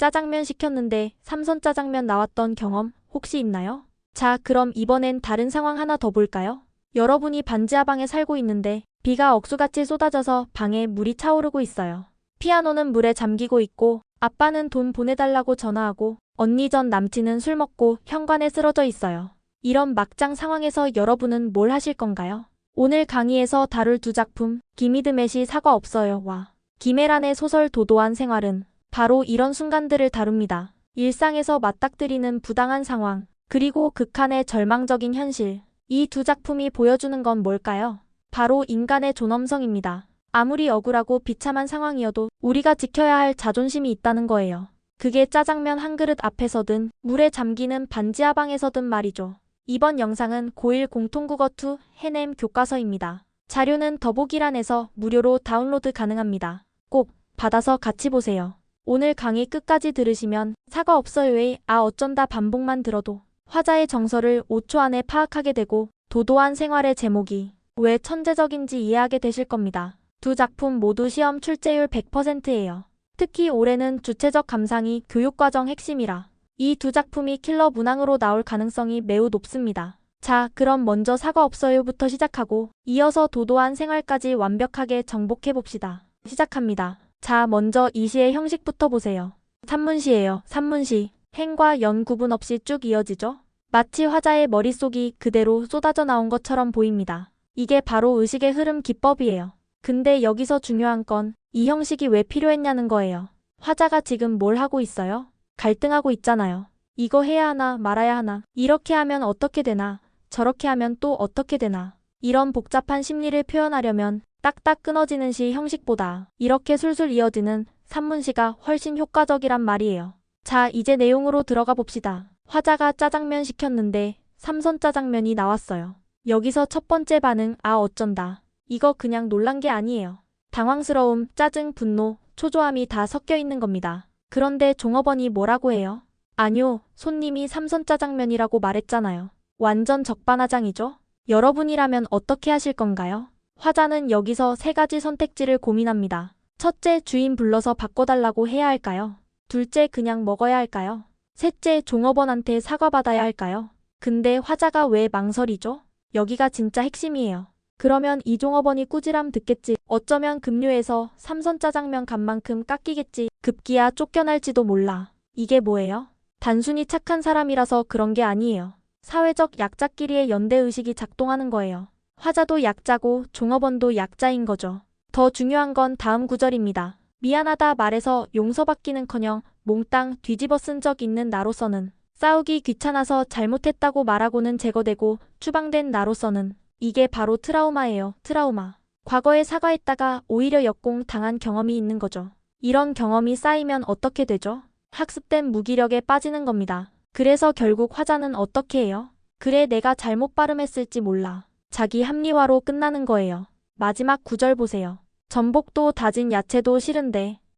짜장면 시켰는데 삼선 짜장면 나왔던 경험 혹시 있나요? 자, 그럼 이번엔 다른 상황 하나 더 볼까요? 여러분이 반지하방에 살고 있는데 비가 억수같이 쏟아져서 방에 물이 차오르고 있어요. 피아노는 물에 잠기고 있고 아빠는 돈 보내달라고 전화하고 언니 전 남친은 술 먹고 현관에 쓰러져 있어요. 이런 막장 상황에서 여러분은 뭘 하실 건가요? 오늘 강의에서 다룰 두 작품 김이드메시 사과 없어요 와 김애란의 소설 도도한 생활은 바로 이런 순간들을 다룹니다. 일상에서 맞닥뜨리는 부당한 상황, 그리고 극한의 절망적인 현실. 이 두 작품이 보여주는 건 뭘까요? 바로 인간의 존엄성입니다. 아무리 억울하고 비참한 상황이어도 우리가 지켜야 할 자존심이 있다는 거예요. 그게 짜장면 한 그릇 앞에서든 물에 잠기는 반지하방에서든 말이죠. 이번 영상은 고1 공통국어2 해냄 교과서입니다. 자료는 더보기란에서 무료로 다운로드 가능합니다. 꼭 받아서 같이 보세요. 오늘 강의 끝까지 들으시면 사과 없어요의 아 어쩐다 반복만 들어도 화자의 정서를 5초 안에 파악하게 되고 도도한 생활의 제목이 왜 천재적인지 이해하게 되실 겁니다. 두 작품 모두 시험 출제율 100%예요. 특히 올해는 주체적 감상이 교육과정 핵심이라 이 두 작품이 킬러 문항으로 나올 가능성이 매우 높습니다. 자, 그럼 먼저 사과 없어요부터 시작하고 이어서 도도한 생활까지 완벽하게 정복해봅시다. 시작합니다. 자, 먼저 이 시의 형식부터 보세요. 산문시예요. 산문시. 행과 연 구분 없이 쭉 이어지죠? 마치 화자의 머릿속이 그대로 쏟아져 나온 것처럼 보입니다. 이게 바로 의식의 흐름 기법이에요. 근데 여기서 중요한 건 이 형식이 왜 필요했냐는 거예요. 화자가 지금 뭘 하고 있어요? 갈등하고 있잖아요. 이거 해야 하나 말아야 하나, 이렇게 하면 어떻게 되나, 저렇게 하면 또 어떻게 되나. 이런 복잡한 심리를 표현하려면 딱딱 끊어지는 시 형식보다 이렇게 술술 이어지는 산문시가 훨씬 효과적이란 말이에요. 자, 이제 내용으로 들어가 봅시다. 화자가 짜장면 시켰는데 삼선 짜장면이 나왔어요. 여기서 첫 번째 반응 아 어쩐다. 이거 그냥 놀란 게 아니에요. 당황스러움, 짜증, 분노, 초조함이 다 섞여 있는 겁니다. 그런데 종업원이 뭐라고 해요? 아뇨, 손님이 삼선 짜장면이라고 말했잖아요. 완전 적반하장이죠? 여러분이라면 어떻게 하실 건가요? 화자는 여기서 세 가지 선택지를 고민합니다. 첫째, 주인 불러서 바꿔달라고 해야 할까요? 둘째, 그냥 먹어야 할까요? 셋째, 종업원한테 사과받아야 할까요? 근데 화자가 왜 망설이죠? 여기가 진짜 핵심이에요. 그러면 이 종업원이 꾸지람 듣겠지. 어쩌면 급료에서 삼선 짜장면 값만큼 깎이겠지. 급기야 쫓겨날지도 몰라. 이게 뭐예요? 단순히 착한 사람이라서 그런 게 아니에요. 사회적 약자끼리의 연대의식이 작동하는 거예요. 화자도 약자고 종업원도 약자인 거죠. 더 중요한 건 다음 구절입니다. 미안하다 말해서 용서받기는커녕 몽땅 뒤집어 쓴 적 있는 나로서는 싸우기 귀찮아서 잘못했다고 말하고는 제거되고 추방된 나로서는 이게 바로 트라우마예요. 트라우마. 과거에 사과했다가 오히려 역공 당한 경험이 있는 거죠. 이런 경험이 쌓이면 어떻게 되죠? 학습된 무기력에 빠지는 겁니다. 그래서 결국 화자는 어떻게 해요? 그래 내가 잘못 발음했을지 몰라. 자기 합리화로 끝나는 거예요. 마지막 구절 보세요. 전복도 다진 야채도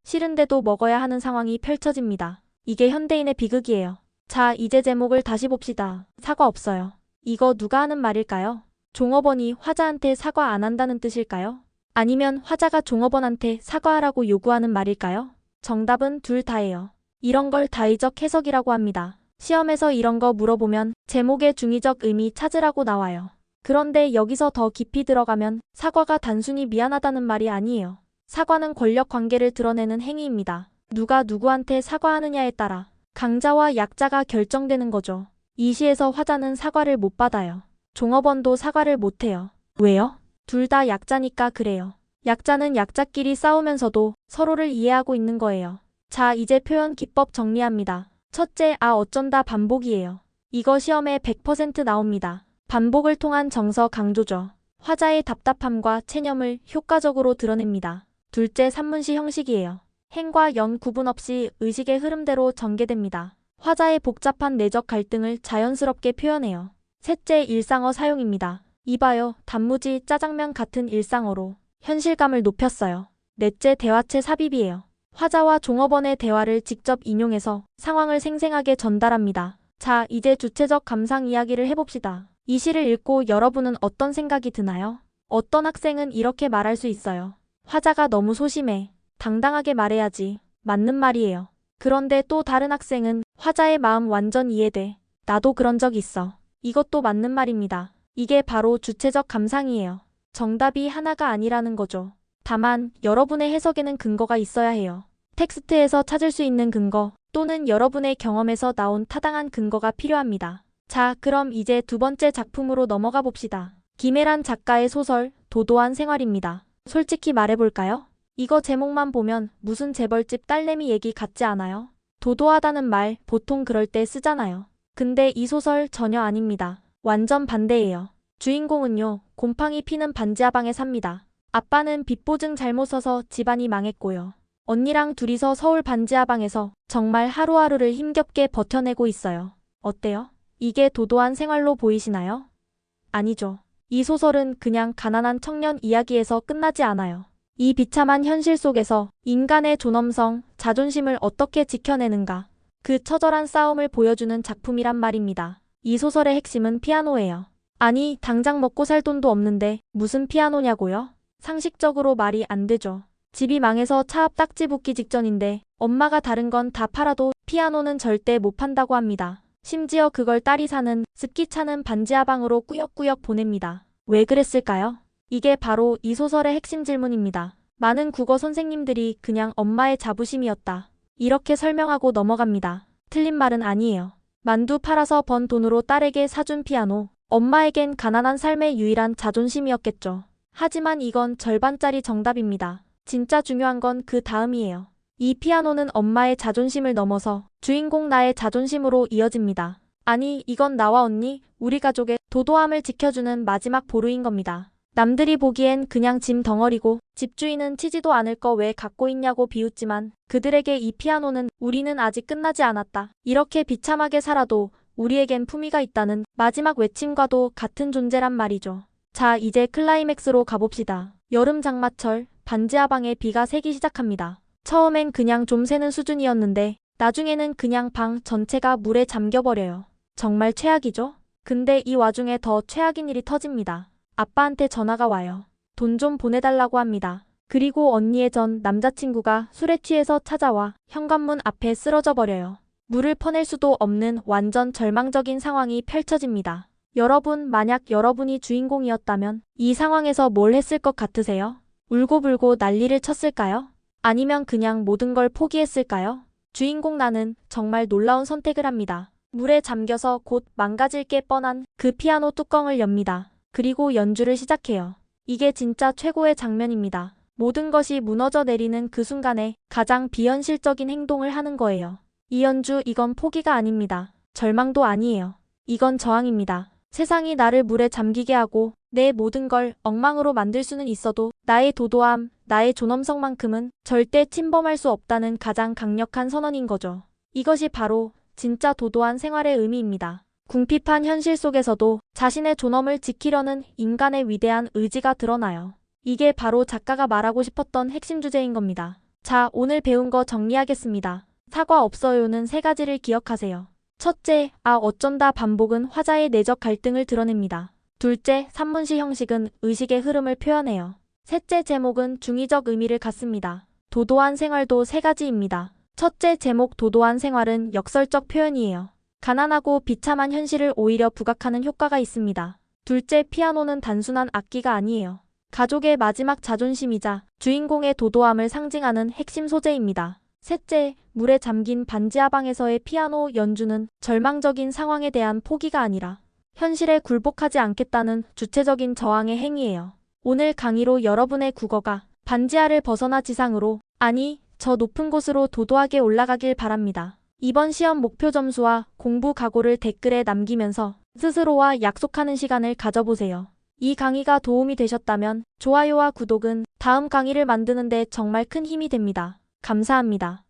싫은데도 먹어야 하는 상황이 펼쳐집니다. 이게 현대인의 비극이에요. 자, 이제 제목을 다시 봅시다. 사과 없어요. 이거 누가 하는 말일까요? 종업원이 화자한테 사과 안 한다는 뜻일까요? 아니면 화자가 종업원한테 사과하라고 요구하는 말일까요? 정답은 둘 다예요. 이런 걸 다의적 해석이라고 합니다. 시험에서 이런 거 물어보면 제목의 중의적 의미 찾으라고 나와요. 그런데 여기서 더 깊이 들어가면 사과가 단순히 미안하다는 말이 아니에요. 사과는 권력 관계를 드러내는 행위입니다. 누가 누구한테 사과하느냐에 따라 강자와 약자가 결정되는 거죠. 이 시에서 화자는 사과를 못 받아요. 종업원도 사과를 못 해요. 왜요? 둘 다 약자니까 그래요. 약자는 약자끼리 싸우면서도 서로를 이해하고 있는 거예요. 자, 이제 표현 기법 정리합니다. 첫째, 아 어쩐다 반복이에요. 이거 시험에 100% 나옵니다. 반복을 통한 정서 강조죠. 화자의 답답함과 체념을 효과적으로 드러냅니다. 둘째, 산문시 형식이에요. 행과 연 구분 없이 의식의 흐름대로 전개됩니다. 화자의 복잡한 내적 갈등을 자연스럽게 표현해요. 셋째, 일상어 사용입니다. 이봐요, 단무지, 짜장면 같은 일상어로 현실감을 높였어요. 넷째, 대화체 삽입이에요. 화자와 종업원의 대화를 직접 인용해서 상황을 생생하게 전달합니다. 자, 이제 주체적 감상 이야기를 해봅시다. 이 시를 읽고 여러분은 어떤 생각이 드나요? 어떤 학생은 이렇게 말할 수 있어요. 화자가 너무 소심해. 당당하게 말해야지. 맞는 말이에요. 그런데 또 다른 학생은 화자의 마음 완전 이해돼. 나도 그런 적 있어. 이것도 맞는 말입니다. 이게 바로 주체적 감상이에요. 정답이 하나가 아니라는 거죠. 다만 여러분의 해석에는 근거가 있어야 해요. 텍스트에서 찾을 수 있는 근거 또는 여러분의 경험에서 나온 타당한 근거가 필요합니다. 자, 그럼 이제 두 번째 작품으로 넘어가 봅시다. 김혜란 작가의 소설 도도한 생활입니다. 솔직히 말해볼까요? 이거 제목만 보면 무슨 재벌집 딸내미 얘기 같지 않아요? 도도하다는 말 보통 그럴 때 쓰잖아요. 근데 이 소설 전혀 아닙니다. 완전 반대예요. 주인공은요, 곰팡이 피는 반지하방에 삽니다. 아빠는 빚보증 잘못 써서 집안이 망했고요. 언니랑 둘이서 서울 반지하방에서 정말 하루하루를 힘겹게 버텨내고 있어요. 어때요? 이게 도도한 생활로 보이시나요? 아니죠. 이 소설은 그냥 가난한 청년 이야기에서 끝나지 않아요. 이 비참한 현실 속에서 인간의 존엄성, 자존심을 어떻게 지켜내는가, 그 처절한 싸움을 보여주는 작품이란 말입니다. 이 소설의 핵심은 피아노예요. 아니, 당장 먹고 살 돈도 없는데 무슨 피아노냐고요? 상식적으로 말이 안 되죠. 집이 망해서 차 앞 딱지 붙기 직전인데 엄마가 다른 건 다 팔아도 피아노는 절대 못 판다고 합니다. 심지어 그걸 딸이 사는 습기 차는 반지하방으로 꾸역꾸역 보냅니다. 왜 그랬을까요? 이게 바로 이 소설의 핵심 질문입니다. 많은 국어 선생님들이 그냥 엄마의 자부심이었다, 이렇게 설명하고 넘어갑니다. 틀린 말은 아니에요. 만두 팔아서 번 돈으로 딸에게 사준 피아노, 엄마에겐 가난한 삶의 유일한 자존심이었겠죠. 하지만 이건 절반짜리 정답입니다. 진짜 중요한 건 그 다음이에요. 이 피아노는 엄마의 자존심을 넘어서 주인공 나의 자존심으로 이어집니다. 아니, 이건 나와 언니, 우리 가족의 도도함을 지켜주는 마지막 보루인 겁니다. 남들이 보기엔 그냥 짐 덩어리고 집주인은 치지도 않을 거 왜 갖고 있냐고 비웃지만 그들에게 이 피아노는 우리는 아직 끝나지 않았다, 이렇게 비참하게 살아도 우리에겐 품위가 있다는 마지막 외침과도 같은 존재란 말이죠. 자, 이제 클라이맥스로 가봅시다. 여름 장마철, 반지하방에 비가 새기 시작합니다. 처음엔 그냥 좀 새는 수준이었는데 나중에는 그냥 방 전체가 물에 잠겨버려요. 정말 최악이죠? 근데 이 와중에 더 최악인 일이 터집니다. 아빠한테 전화가 와요. 돈 좀 보내달라고 합니다. 그리고 언니의 전 남자친구가 술에 취해서 찾아와 현관문 앞에 쓰러져 버려요. 물을 퍼낼 수도 없는 완전 절망적인 상황이 펼쳐집니다. 여러분, 만약 여러분이 주인공이었다면 이 상황에서 뭘 했을 것 같으세요? 울고불고 난리를 쳤을까요? 아니면 그냥 모든 걸 포기했을까요? 주인공 나는 정말 놀라운 선택을 합니다. 물에 잠겨서 곧 망가질 게 뻔한 그 피아노 뚜껑을 엽니다. 그리고 연주를 시작해요. 이게 진짜 최고의 장면입니다. 모든 것이 무너져 내리는 그 순간에 가장 비현실적인 행동을 하는 거예요. 이 연주, 이건 포기가 아닙니다. 절망도 아니에요. 이건 저항입니다. 세상이 나를 물에 잠기게 하고 내 모든 걸 엉망으로 만들 수는 있어도 나의 도도함, 나의 존엄성만큼은 절대 침범할 수 없다는 가장 강력한 선언인 거죠. 이것이 바로 진짜 도도한 생활의 의미입니다. 궁핍한 현실 속에서도 자신의 존엄을 지키려는 인간의 위대한 의지가 드러나요. 이게 바로 작가가 말하고 싶었던 핵심 주제인 겁니다. 자, 오늘 배운 거 정리하겠습니다. 사과 없어요는 세 가지를 기억하세요. 첫째, 어쩐다 반복은 화자의 내적 갈등을 드러냅니다. 둘째, 산문시 형식은 의식의 흐름을 표현해요. 셋째, 제목은 중의적 의미를 갖습니다. 도도한 생활도 세 가지입니다. 첫째 제목 도도한 생활은 역설적 표현이에요. 가난하고 비참한 현실을 오히려 부각하는 효과가 있습니다. 둘째, 피아노는 단순한 악기가 아니에요. 가족의 마지막 자존심이자 주인공의 도도함을 상징하는 핵심 소재입니다. 셋째, 물에 잠긴 반지하방에서의 피아노 연주는 절망적인 상황에 대한 포기가 아니라 현실에 굴복하지 않겠다는 주체적인 저항의 행위예요. 오늘 강의로 여러분의 국어가 반지하를 벗어나 지상으로, 아니, 저 높은 곳으로 도도하게 올라가길 바랍니다. 이번 시험 목표 점수와 공부 각오를 댓글에 남기면서 스스로와 약속하는 시간을 가져보세요. 이 강의가 도움이 되셨다면 좋아요와 구독은 다음 강의를 만드는 데 정말 큰 힘이 됩니다. 감사합니다.